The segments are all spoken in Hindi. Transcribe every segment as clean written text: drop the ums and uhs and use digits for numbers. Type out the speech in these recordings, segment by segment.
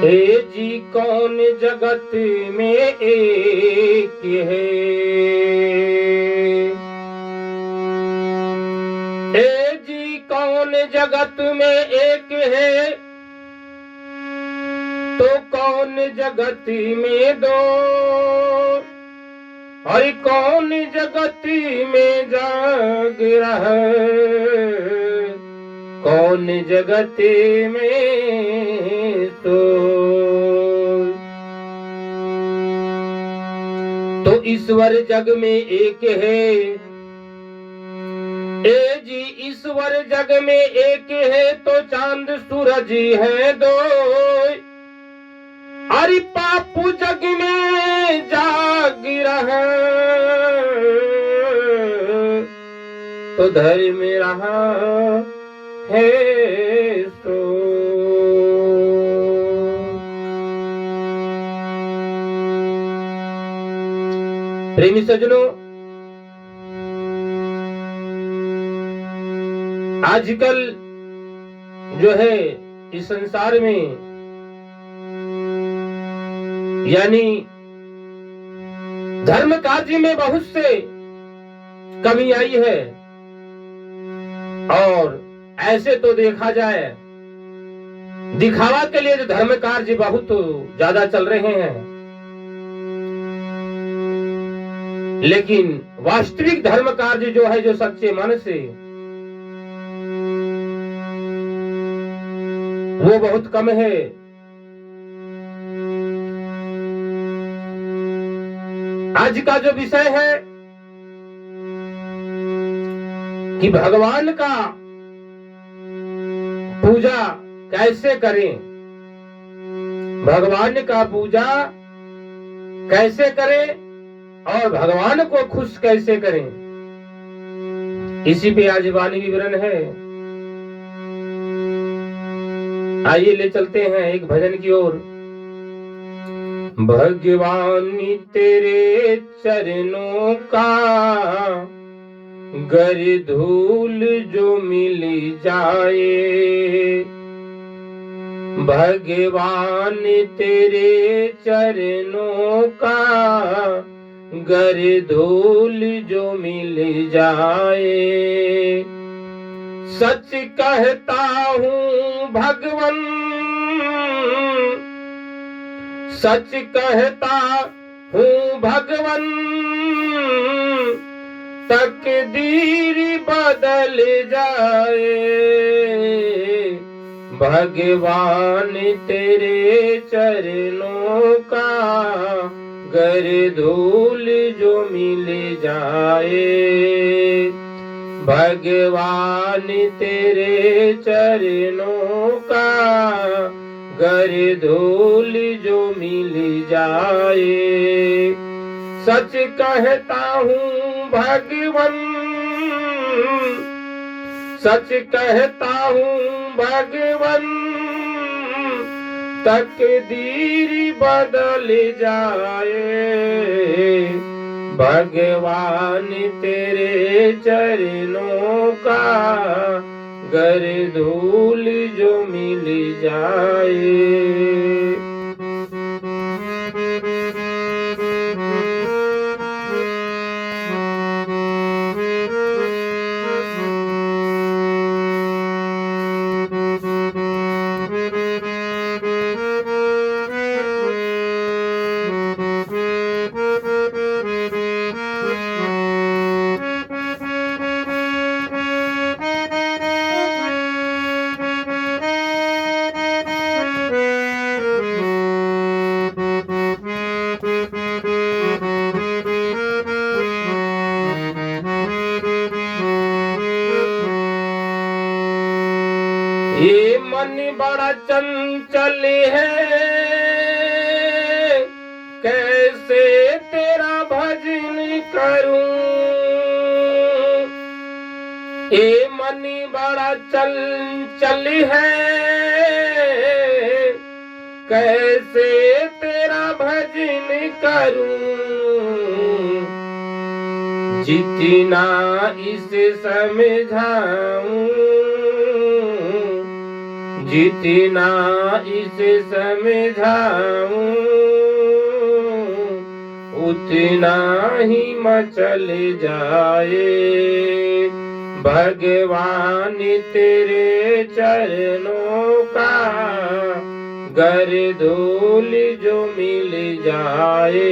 ए जी कौन जगत में एक है, ए जी कौन जगत में एक है, तो कौन जगत में दो, और कौन जगत में जाग रहा, कौन जगत में तो ईश्वर जग में एक है, ए जी ईश्वर जग में एक है, तो चांद सूरज है दो, अरे पापू जग में जाग रहा, तो धर्म रहा है सो। प्रेमी सज्जनों, आजकल जो है इस संसार में यानी धर्म कार्य में बहुत से कमी आई है, और ऐसे तो देखा जाए दिखावा के लिए जो धर्म कार्य बहुत ज्यादा चल रहे हैं, लेकिन वास्तविक धर्म कार्य जो है, जो सच्चे मन से, वो बहुत कम है। आज का जो विषय है कि भगवान का पूजा कैसे करें, भगवान का पूजा कैसे करें और भगवान को खुश कैसे करें, इसी पे आज वाणी विवरण है। आइए ले चलते हैं एक भजन की ओर। भगवान तेरे चरणों का गर धूल जो मिल जाए, भगवान तेरे चरणों का गर धूल जो मिल जाए, सच कहता हूँ भगवन, सच कहता हूँ भगवन, तकदीर बदल जाए, भगवान तेरे चरणों का गर धूल जो मिल जाए, भगवान तेरे चरणों का गर धूल जो मिल जाए, सच कहता हूँ भगवन, सच कहता हूँ भगवन, तकदीर बदल जाए, भगवान तेरे चरणों का गर धूल जो मिल जाए। ये मन बड़ा चंचल है, कैसे तेरा भजन करूं, ये मन बड़ा चंचल है, कैसे तेरा भजन करूं, जितना इसे समझाऊं, जितना इसे समझाऊं उतना ही मचल जाए। भगवान तेरे चरणों का गर धूल जो मिल जाए।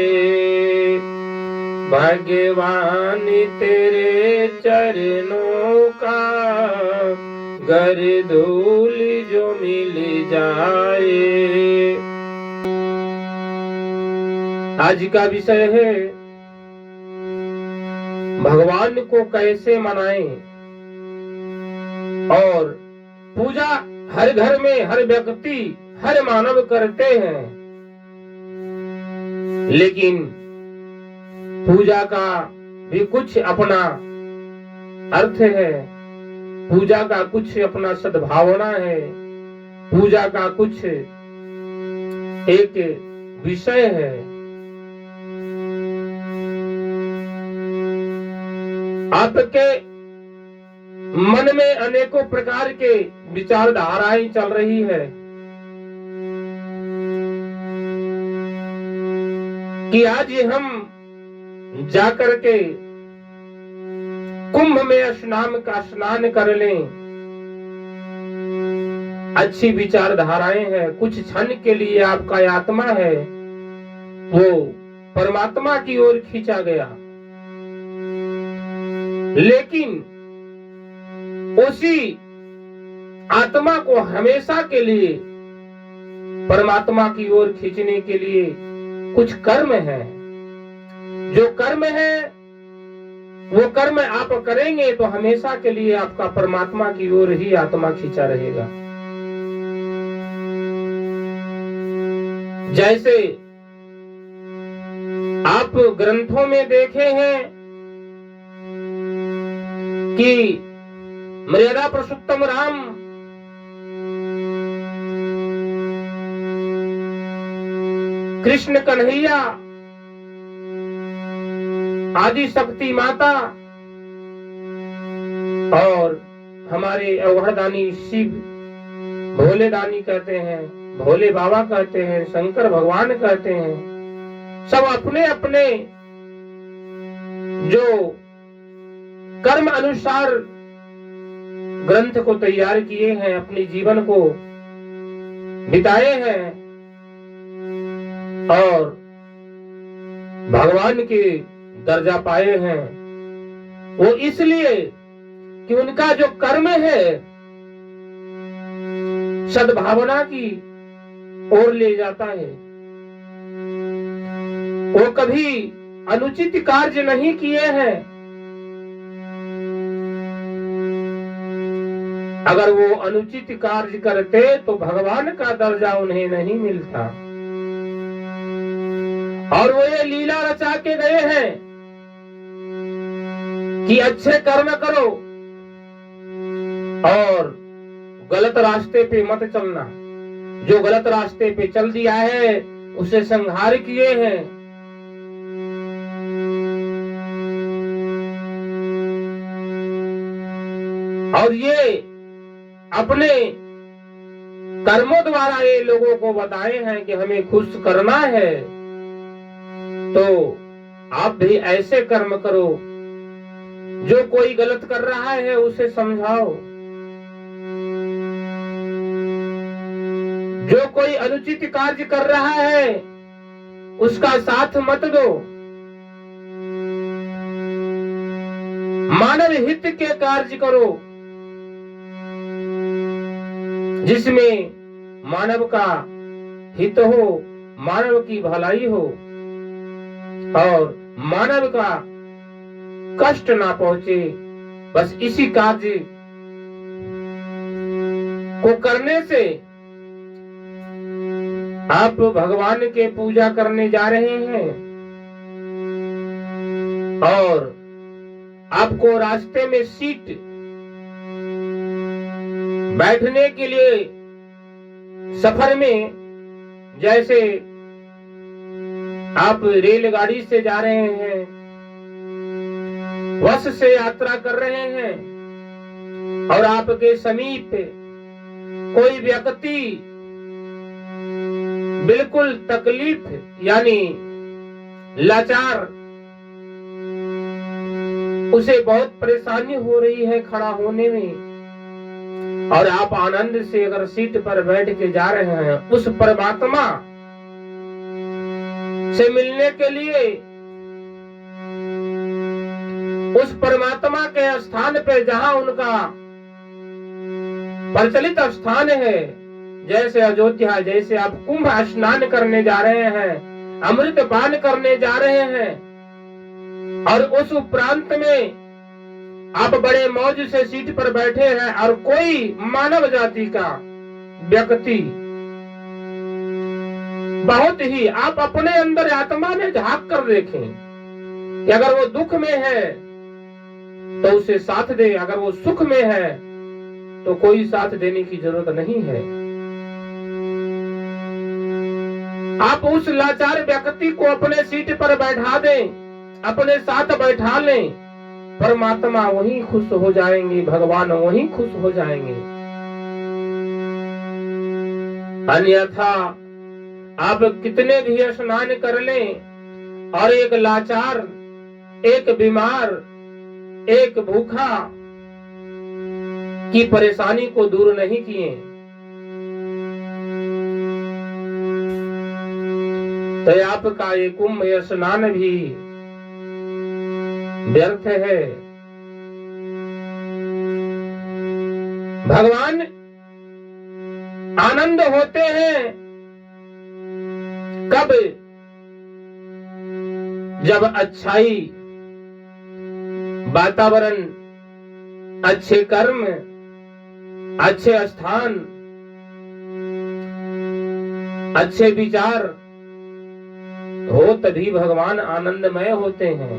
भगवान तेरे चरणों का गर धूल जो मिल जाए। आज का विषय है भगवान को कैसे मनाएं। और पूजा हर घर में हर व्यक्ति हर मानव करते हैं, लेकिन पूजा का भी कुछ अपना अर्थ है, पूजा का कुछ अपना सद्भावना है, पूजा का कुछ एक विषय है। आपके मन में अनेकों प्रकार के विचारधाराएं चल रही है कि आज हम जाकर के कुंभ में स्नान कर लें। अच्छी विचारधाराएं हैं, कुछ क्षण के लिए आपका आत्मा है वो परमात्मा की ओर खींचा गया, लेकिन उसी आत्मा को हमेशा के लिए परमात्मा की ओर खींचने के लिए कुछ कर्म है। जो कर्म है वो कर्म आप करेंगे तो हमेशा के लिए आपका परमात्मा की ओर ही आत्मा खींचा रहेगा। जैसे आप ग्रंथों में देखे हैं कि मर्यादा पुरुषोत्तम राम कृष्ण कन्हैया आदि शक्ति माता और हमारे अवघड़दानी शिव भोले दानी कहते हैं, भोले बाबा कहते हैं, शंकर भगवान कहते हैं, सब अपने अपने जो कर्म अनुसार ग्रंथ को तैयार किए हैं, अपने जीवन को बिताए हैं और भगवान के दर्जा पाए हैं। वो इसलिए कि उनका जो कर्म है सद्भावना की ओर ले जाता है। वो कभी अनुचित कार्य नहीं किए हैं। अगर वो अनुचित कार्य करते तो भगवान का दर्जा उन्हें नहीं मिलता। और वो ये लीला रचा के गए हैं कि अच्छे कर्म करो और गलत रास्ते पे मत चलना। जो गलत रास्ते पे चल दिया है उसे संहार किए हैं। और ये अपने कर्मों द्वारा ये लोगों को बताए हैं कि हमें खुश करना है तो आप भी ऐसे कर्म करो। जो कोई गलत कर रहा है उसे समझाओ, जो कोई अनुचित कार्य कर रहा है उसका साथ मत दो। मानव हित के कार्य करो जिसमें मानव का हित हो, मानव की भलाई हो और मानव का कष्ट ना पहुंचे। बस इसी कार्य को करने से आप भगवान के पूजा करने जा रहे हैं और आपको रास्ते में सीट बैठने के लिए सफर में, जैसे आप रेलगाड़ी से जा रहे हैं, बस से यात्रा कर रहे हैं और आपके समीप कोई व्यक्ति बिल्कुल तकलीफ यानी लाचार, उसे बहुत परेशानी हो रही है खड़ा होने में, और आप आनंद से अगर सीट पर बैठ के जा रहे हैं उस परमात्मा से मिलने के लिए, उस परमात्मा के स्थान पे जहां उनका प्रचलित स्थान है, जैसे अयोध्या, जैसे आप कुंभ स्नान करने जा रहे हैं, अमृत पान करने जा रहे हैं, और उस उपरांत में आप बड़े मौज से सीट पर बैठे हैं, और कोई मानव जाति का व्यक्ति बहुत ही, आप अपने अंदर आत्मा में झांक कर देखें कि अगर वो दुख में है तो उसे साथ दे, अगर वो सुख में है तो कोई साथ देने की जरूरत नहीं है। आप उस लाचार व्यक्ति को अपने सीट पर बैठा दें, अपने साथ बैठा लें, परमात्मा वहीं खुश हो जाएंगे, भगवान वहीं खुश हो जाएंगे। अन्यथा आप कितने भी स्नान कर लें और एक लाचार, एक बीमार, एक भूखा की परेशानी को दूर नहीं किए तो आपका ये कुंभ स्नान भी व्यर्थ है। भगवान आनंद होते हैं कब? जब अच्छाई, वातावरण, अच्छे कर्म, अच्छे स्थान, अच्छे विचार हो, तभी भगवान आनंदमय होते हैं।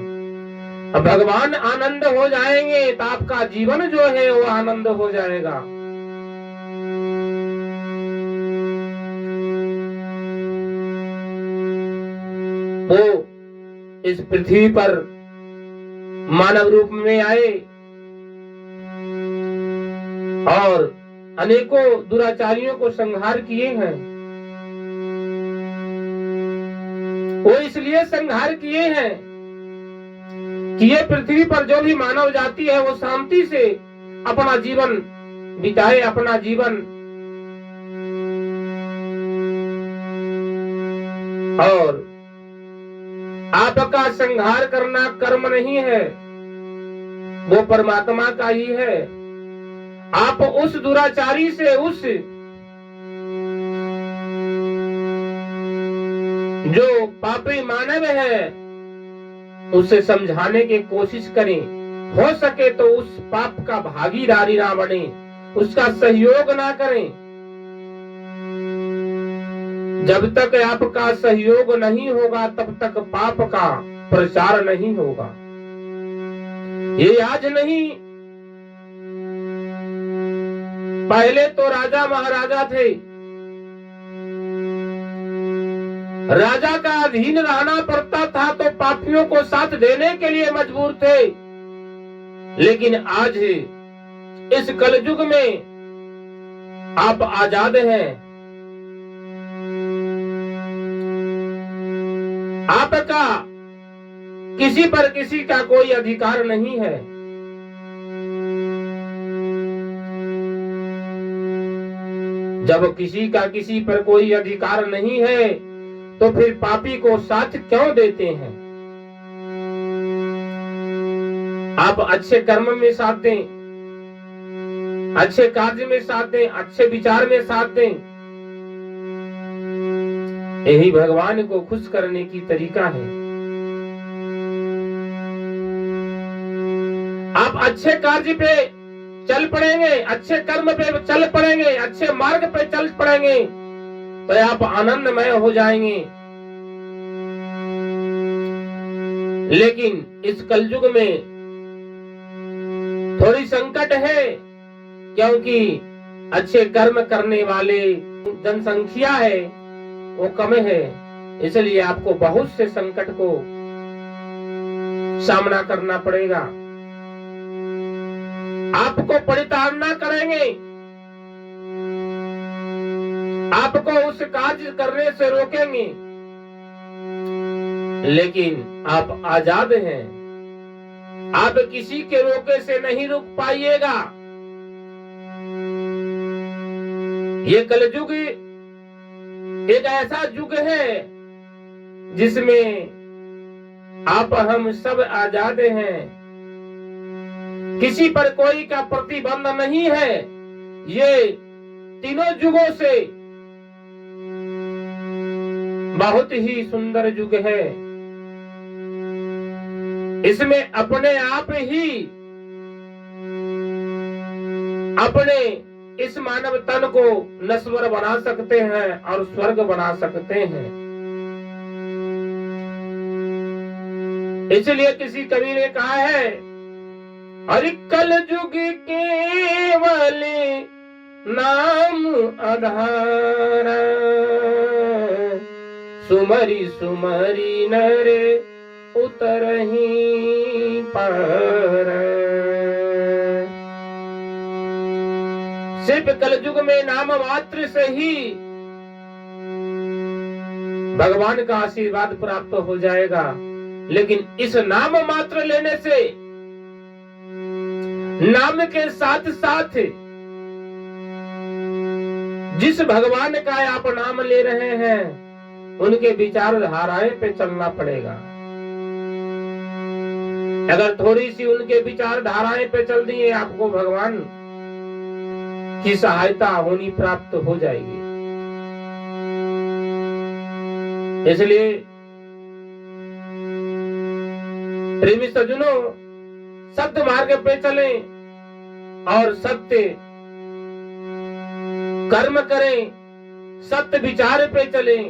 अब भगवान आनंद हो जाएंगे तो आपका जीवन जो है वो आनंद हो जाएगा। वो इस पृथ्वी पर मानव रूप में आए और अनेकों दुराचारियों को संहार किए हैं। वो इसलिए संहार किए हैं कि ये पृथ्वी पर जो भी मानव जाति है वो शांति से अपना जीवन बिताए, अपना जीवन और आपका संहार करना कर्म नहीं है, वो परमात्मा का ही है। आप उस दुराचारी से, उस जो पापी मानव है, उसे समझाने की कोशिश करें। हो सके तो उस पाप का भागीदारी ना बने, उसका सहयोग ना करें। जब तक आपका सहयोग नहीं होगा तब तक पाप का प्रचार नहीं होगा। ये आज नहीं, पहले तो राजा महाराजा थे, राजा का अधीन रहना पड़ता था तो पापियों को साथ देने के लिए मजबूर थे। लेकिन आज इस कलयुग में आप आजाद हैं। आपका किसी पर किसी का कोई अधिकार नहीं है। जब किसी का किसी पर कोई अधिकार नहीं है तो फिर पापी को साथ क्यों देते हैं? आप अच्छे कर्म में साथ दें, अच्छे कार्य में साथ दें, अच्छे विचार में साथ दें। यही भगवान को खुश करने की तरीका है। आप अच्छे कार्य पे चल पड़ेंगे, अच्छे कर्म पे चल पड़ेंगे, अच्छे मार्ग पे चल पड़ेंगे तो आप आनंदमय हो जाएंगे। लेकिन इस कलयुग में थोड़ी संकट है, क्योंकि अच्छे कर्म करने वाले जनसंख्या है वो कम है, इसलिए आपको बहुत से संकट को सामना करना पड़ेगा। आपको परिताड़ना करेंगे, आपको उस कार्य करने से रोकेंगे, लेकिन आप आजाद हैं, आप किसी के रोके से नहीं रुक पाइएगा। ये कलयुग एक ऐसा युग है जिसमें आप हम सब आजाद हैं, किसी पर कोई का प्रतिबंध नहीं है। ये तीनों युगों से बहुत ही सुंदर युग है। इसमें अपने आप ही अपने इस मानव तन को नश्वर बना सकते हैं और स्वर्ग बना सकते हैं। इसलिए किसी कवि ने कहा है, अरे कल युग केवल नाम आधार, सुमरी सुमरी नर उतरहि पार। सिर्फ कलयुग में नाम मात्र से ही भगवान का आशीर्वाद प्राप्त हो जाएगा, लेकिन इस नाम मात्र लेने से नाम के साथ साथ जिस भगवान का आप नाम ले रहे हैं उनके विचारधाराएं पे चलना पड़ेगा। अगर थोड़ी सी उनके विचारधाराएं पे चल दिए, आपको भगवान की सहायता होनी प्राप्त हो जाएगी। इसलिए प्रेमी सज्जनों, सत्य मार्ग पे चलें और सत्य कर्म करें, सत्य विचार पे चलें।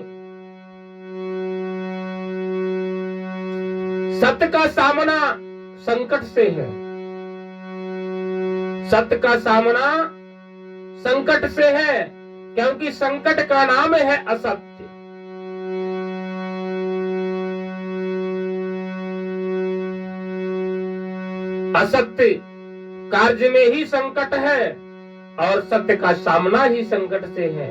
सत्य का सामना संकट से है, सत्य का सामना संकट से है, क्योंकि संकट का नाम है असत्य। असत्य कार्य में ही संकट है और सत्य का सामना ही संकट से है।